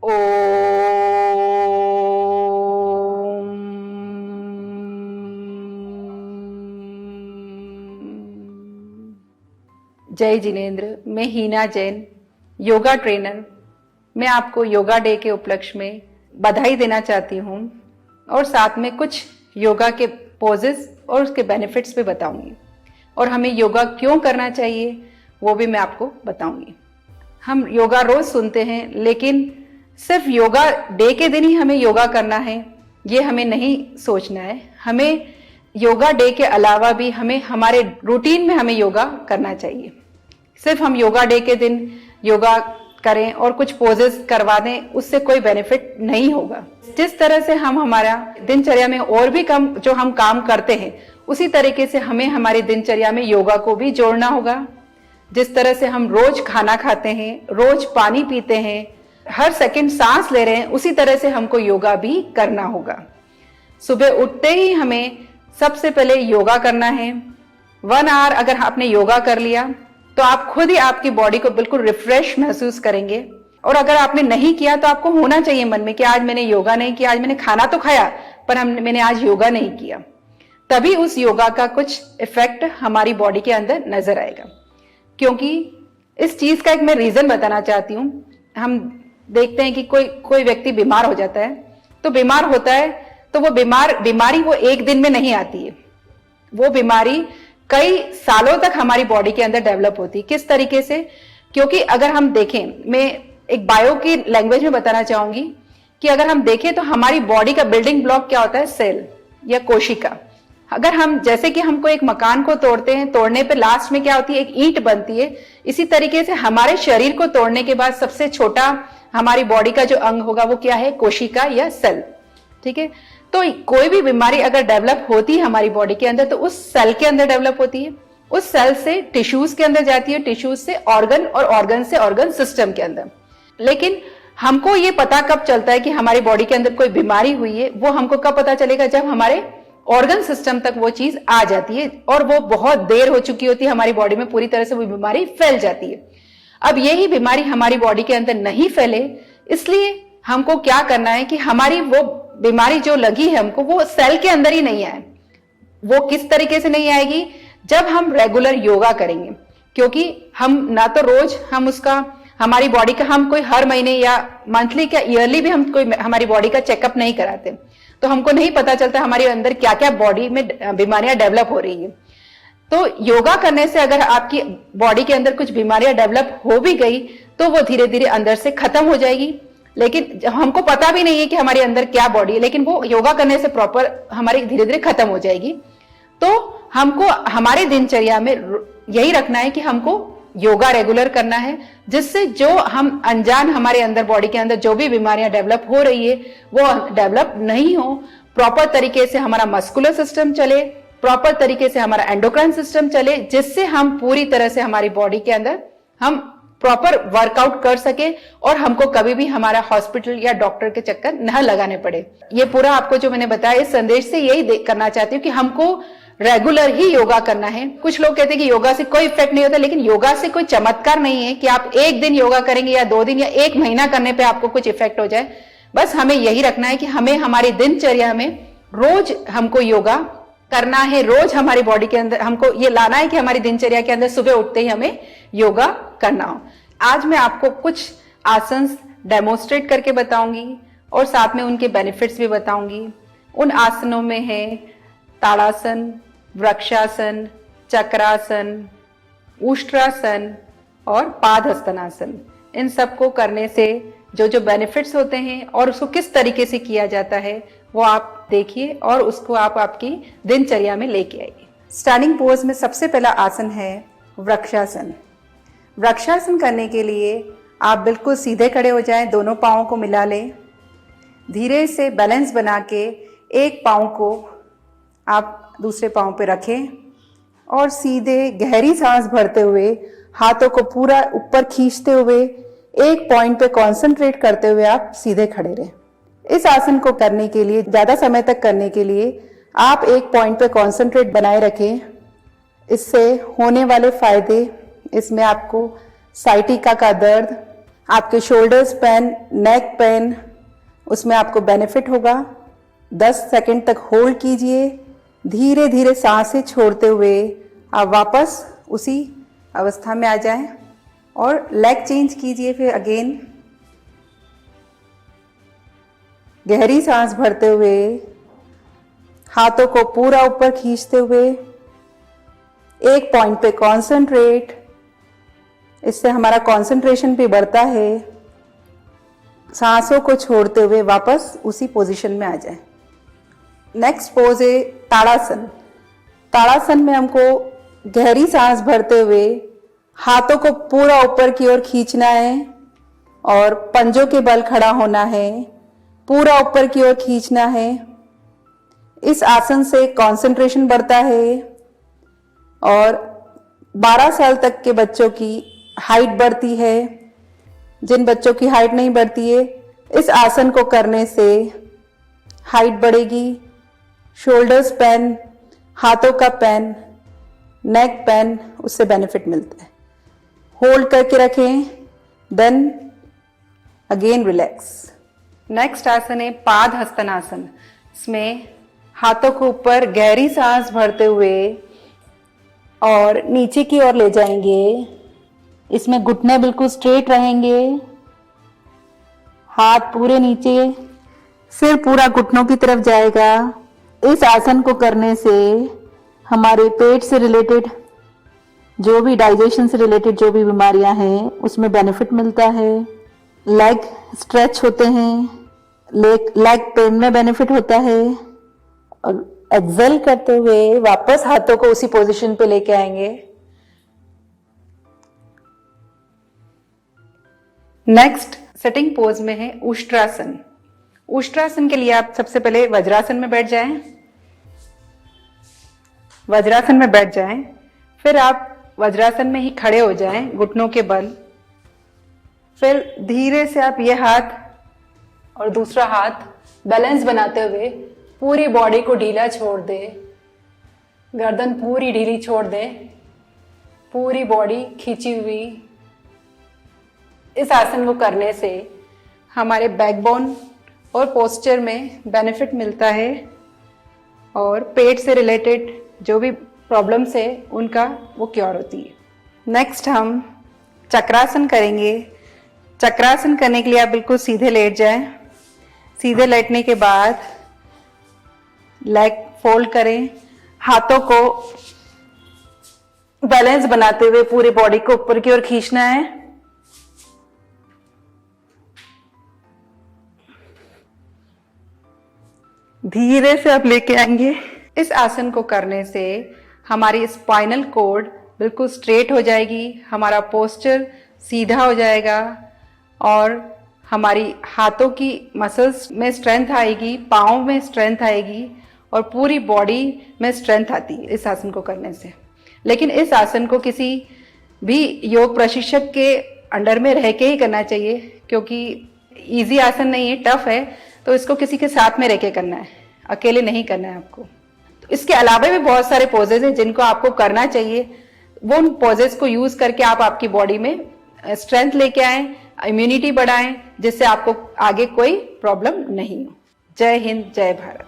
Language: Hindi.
ओम। जय जिनेंद्र। मैं हीना जैन, योगा ट्रेनर। मैं आपको योगा डे के उपलक्ष्य में बधाई देना चाहती हूँ और साथ में कुछ योगा के पोजेस और उसके बेनिफिट्स भी बताऊंगी और हमें योगा क्यों करना चाहिए वो भी मैं आपको बताऊंगी। हम योगा रोज सुनते हैं, लेकिन सिर्फ योगा डे के दिन ही हमें योगा करना है ये हमें नहीं सोचना है। हमें योगा डे के अलावा भी हमें हमारे रूटीन में हमें योगा करना चाहिए। सिर्फ हम योगा डे के दिन योगा करें और कुछ पोजेस करवा दें, उससे कोई बेनिफिट नहीं होगा। जिस तरह से हम हमारा दिनचर्या में और भी कम जो हम काम करते हैं, उसी तरीके से हमें हमारी दिनचर्या में योगा को भी जोड़ना होगा। जिस तरह से हम रोज खाना खाते हैं, रोज पानी पीते हैं, हर सेकंड सांस ले रहे हैं, उसी तरह से हमको योगा भी करना होगा। सुबह उठते ही हमें सबसे पहले योगा करना है। 1 आवर अगर आपने योगा कर लिया तो आप खुद ही आपकी बॉडी को बिल्कुल रिफ्रेश महसूस करेंगे। और अगर आपने नहीं किया तो आपको होना चाहिए मन में कि आज मैंने योगा नहीं किया, आज मैंने खाना तो खाया पर मैंने आज योगा नहीं किया। तभी उस योगा का कुछ इफेक्ट हमारी बॉडी के अंदर नजर आएगा। क्योंकि इस चीज का एक मैं रीजन बताना चाहती हूँ। हम देखते हैं कि कोई व्यक्ति बीमार हो जाता है, तो बीमार होता है तो वो बीमारी वो एक दिन में नहीं आती है। वो बीमारी कई सालों तक हमारी बॉडी के अंदर डेवलप होती है। किस तरीके से? क्योंकि अगर हम देखें, मैं एक बायो की लैंग्वेज में बताना चाहूंगी कि अगर हम देखें तो हमारी बॉडी का बिल्डिंग ब्लॉक क्या होता है? सेल या कोशिका। अगर हम जैसे कि हमको एक मकान को तोड़ते हैं, तोड़ने पे लास्ट में क्या होती है? एक ईंट बनती है। इसी तरीके से हमारे शरीर को तोड़ने के बाद सबसे छोटा हमारी बॉडी का जो अंग होगा वो क्या है? कोशिका या सेल। ठीक है। तो कोई भी बीमारी अगर डेवलप होती है हमारी बॉडी के अंदर तो उस सेल के अंदर डेवलप होती है, उस सेल से टिश्यूज के अंदर जाती है, टिश्यूज से ऑर्गन और ऑर्गन से ऑर्गन सिस्टम के अंदर। लेकिन हमको ये पता कब चलता है कि हमारी बॉडी के अंदर कोई बीमारी हुई है? वो हमको कब पता चलेगा? जब हमारे ऑर्गन सिस्टम तक वो चीज आ जाती है और वो बहुत देर हो चुकी होती है, हमारी बॉडी में पूरी तरह से वो बीमारी फैल जाती है। अब यही बीमारी हमारी बॉडी के अंदर नहीं फैले, इसलिए हमको क्या करना है कि हमारी वो बीमारी जो लगी है हमको, वो सेल के अंदर ही नहीं आए। वो किस तरीके से नहीं आएगी? जब हम रेगुलर योगा करेंगे। क्योंकि हम ना तो रोज हम उसका हमारी बॉडी का हम कोई हर महीने या मंथली या ईयरली भी हम कोई हमारी बॉडी का चेकअप नहीं कराते, तो हमको नहीं पता चलता हमारे अंदर क्या क्या बॉडी में बीमारियां डेवलप हो रही है। तो योगा करने से अगर आपकी बॉडी के अंदर कुछ बीमारियां डेवलप हो भी गई तो वो धीरे धीरे अंदर से खत्म हो जाएगी। लेकिन हमको पता भी नहीं है कि हमारे अंदर क्या बॉडी है, लेकिन वो योगा करने से प्रॉपर हमारी धीरे धीरे खत्म हो जाएगी। तो हमको हमारे दिनचर्या में यही रखना है कि हमको योगा रेगुलर करना है, जिससे जो हम अनजान हमारे अंदर बॉडी के अंदर जो भी बीमारियां डेवलप हो रही है वो डेवलप नहीं हो। प्रॉपर तरीके से हमारा मस्कुलर सिस्टम चले, प्रॉपर तरीके से हमारा एंडोक्राइन सिस्टम चले, जिससे हम पूरी तरह से हमारी बॉडी के अंदर हम प्रॉपर वर्कआउट कर सके और हमको कभी भी हमारा हॉस्पिटल या डॉक्टर के चक्कर न लगाने पड़े। ये पूरा आपको जो मैंने बताया इस संदेश से यही करना चाहती हूँ कि हमको रेगुलर ही योगा करना है। कुछ लोग कहते हैं कि योगा से कोई इफेक्ट नहीं होता, लेकिन योगा से कोई चमत्कार नहीं है कि आप एक दिन योगा करेंगे या 2 दिन या 1 महीना करने पे आपको कुछ इफेक्ट हो जाए। बस हमें यही रखना है कि हमें हमारी दिनचर्या में रोज हमको योगा करना है। रोज हमारी बॉडी के अंदर हमको ये लाना है कि हमारी दिनचर्या के अंदर सुबह उठते ही हमें योगा करना हो। आज मैं आपको कुछ आसन डेमोन्स्ट्रेट करके बताऊंगी और साथ में उनके बेनिफिट्स भी बताऊंगी। उन आसनों में है ताड़ासन, वृक्षासन, चक्रासन, उष्ट्रासन और पादहस्तनासन। इन सबको करने से जो जो बेनिफिट्स होते हैं और उसको किस तरीके से किया जाता है वो आप देखिए और उसको आप आपकी दिनचर्या में लेके आइए। स्टैंडिंग पोज में सबसे पहला आसन है वृक्षासन। वृक्षासन करने के लिए आप बिल्कुल सीधे खड़े हो जाएं, दोनों पाँवों को मिला लें, धीरे से बैलेंस बना के एक पाँव को आप दूसरे पाँव पे रखें और सीधे गहरी सांस भरते हुए हाथों को पूरा ऊपर खींचते हुए एक पॉइंट पे कंसंट्रेट करते हुए आप सीधे खड़े रहें। इस आसन को करने के लिए, ज़्यादा समय तक करने के लिए आप एक पॉइंट पे कंसंट्रेट बनाए रखें। इससे होने वाले फायदे, इसमें आपको साइटिका का दर्द, आपके शोल्डर्स पेन, नेक पेन, उसमें आपको बेनिफिट होगा। 10 सेकंड तक होल्ड कीजिए, धीरे धीरे सांसें छोड़ते हुए आप वापस उसी अवस्था में आ जाएं और लेग चेंज कीजिए। फिर अगेन गहरी सांस भरते हुए हाथों को पूरा ऊपर खींचते हुए एक पॉइंट पे कंसंट्रेट, इससे हमारा कंसंट्रेशन भी बढ़ता है। सांसों को छोड़ते हुए वापस उसी पोजीशन में आ जाए। नेक्स्ट पोज है ताड़ासन। ताड़ासन में हमको गहरी सांस भरते हुए हाथों को पूरा ऊपर की ओर खींचना है और पंजों के बल खड़ा होना है, पूरा ऊपर की ओर खींचना है। इस आसन से कंसंट्रेशन बढ़ता है और 12 साल तक के बच्चों की हाइट बढ़ती है। जिन बच्चों की हाइट नहीं बढ़ती है, इस आसन को करने से हाइट बढ़ेगी। शोल्डर्स पेन, हाथों का पेन, नेक पेन, उससे बेनिफिट मिलता है। होल्ड करके रखें, देन अगेन रिलैक्स। नेक्स्ट आसन है पाद हस्तनासन। इसमें हाथों को ऊपर गहरी सांस भरते हुए और नीचे की ओर ले जाएंगे। इसमें घुटने बिल्कुल स्ट्रेट रहेंगे, हाथ पूरे नीचे, सिर पूरा घुटनों की तरफ जाएगा। इस आसन को करने से हमारे पेट से रिलेटेड जो भी डाइजेशन से रिलेटेड जो भी बीमारियां हैं उसमें बेनिफिट मिलता है। लेग स्ट्रेच होते हैं, लेग पेन में बेनिफिट होता है। और एक्सेल करते हुए वापस हाथों को उसी पोजीशन पे लेके आएंगे। नेक्स्ट सिटिंग पोज में है उष्ट्रासन। उष्ट्रासन के लिए आप सबसे पहले वज्रासन में बैठ जाएं। वज्रासन में बैठ जाएं, फिर आप वज्रासन में ही खड़े हो जाएं घुटनों के बल। फिर धीरे से आप ये हाथ और दूसरा हाथ बैलेंस बनाते हुए पूरी बॉडी को ढीला छोड़ दें, गर्दन पूरी ढीली छोड़ दें, पूरी बॉडी खींची हुई। इस आसन को करने से हमारे बैकबोन और पोस्चर में बेनिफिट मिलता है और पेट से रिलेटेड जो भी प्रॉब्लम्स है उनका वो क्योर होती है। नेक्स्ट हम चक्रासन करेंगे। चक्रासन करने के लिए आप बिल्कुल सीधे लेट जाएं। सीधे लेटने के बाद लेग फोल्ड करें, हाथों को बैलेंस बनाते हुए पूरी बॉडी को ऊपर की ओर खींचना है। धीरे से आप लेके आएंगे। इस आसन को करने से हमारी स्पाइनल कॉर्ड बिल्कुल स्ट्रेट हो जाएगी, हमारा पोस्चर सीधा हो जाएगा और हमारी हाथों की मसल्स में स्ट्रेंथ आएगी, पाँव में स्ट्रेंथ आएगी और पूरी बॉडी में स्ट्रेंथ आती है इस आसन को करने से। लेकिन इस आसन को किसी भी योग प्रशिक्षक के अंडर में रह के ही करना चाहिए, क्योंकि इजी आसन नहीं है, टफ है। तो इसको किसी के साथ में रह के करना है, अकेले नहीं करना है आपको। तो इसके अलावा भी बहुत सारे पोजेज हैं जिनको आपको करना चाहिए। वो उन पोजेज को यूज करके आप आपकी बॉडी में स्ट्रेंथ लेके आएं, इम्यूनिटी बढ़ाएं, जिससे आपको आगे कोई प्रॉब्लम नहीं हो। जय हिंद, जय भारत।